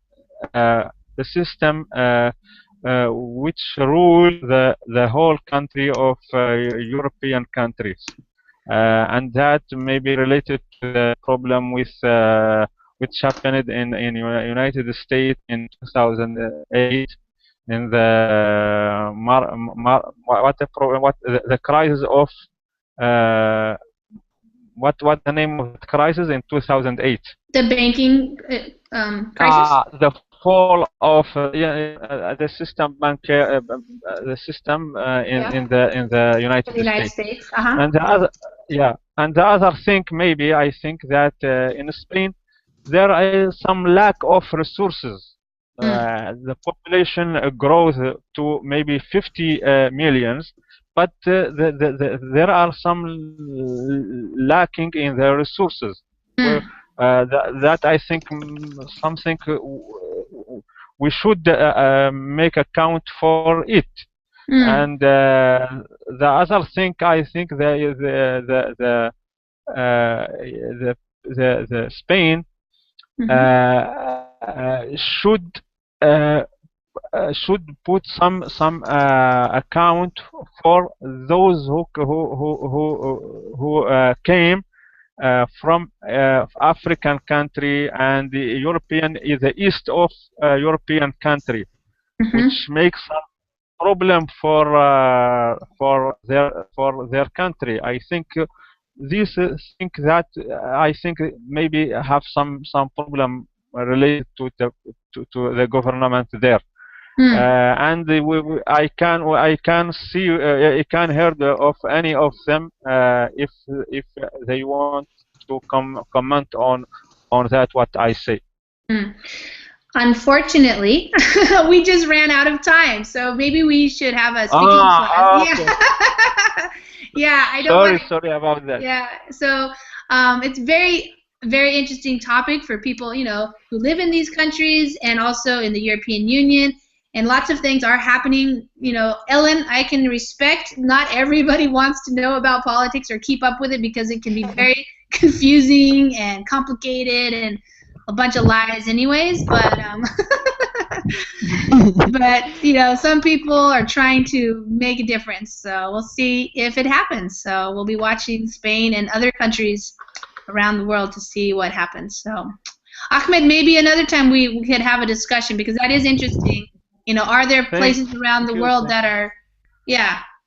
Speaker 7: which rule the whole country of European countries, and that may be related to the problem with which happened in United States in 2008 in the the crisis of what the name of the crisis in 2008?
Speaker 1: The banking crisis.
Speaker 7: The fall of the system the system in the United States. And the other and the other thing, maybe I think that in Spain there is some lack of resources. The population grows to maybe 50 millions, but there are some lacking in the resources. That I think something we should make account for it. And the other thing, I think the Spain should put some account for those who came from African country and the European is the east of European country, which makes some problem for their country. I think this thing that I think maybe have some problem related to the government there. And I can see, I can hear of any of them if they want to comment on that what I say.
Speaker 1: Unfortunately, we just ran out of time, so maybe we should have a speaking class.
Speaker 7: Okay.
Speaker 1: Yeah, I don't.
Speaker 7: Sorry about that.
Speaker 1: Yeah, so it's very interesting topic for people, who live in these countries and also in the European Union. And lots of things are happening. Ellen, I can respect not everybody wants to know about politics or keep up with it because it can be very confusing and complicated and a bunch of lies anyways. But some people are trying to make a difference. So we'll see if it happens. So we'll be watching Spain and other countries around the world to see what happens. So Ahmed, maybe another time we could have a discussion because that is interesting. Are there places around the world that are,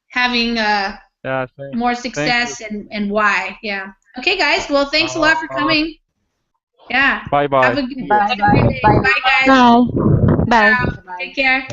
Speaker 1: having more success and why? Yeah. Okay, guys. Well, thanks a lot for coming. Yeah.
Speaker 7: Bye-bye.
Speaker 1: Have a good day. Bye, guys.
Speaker 6: Bye.
Speaker 1: Take care.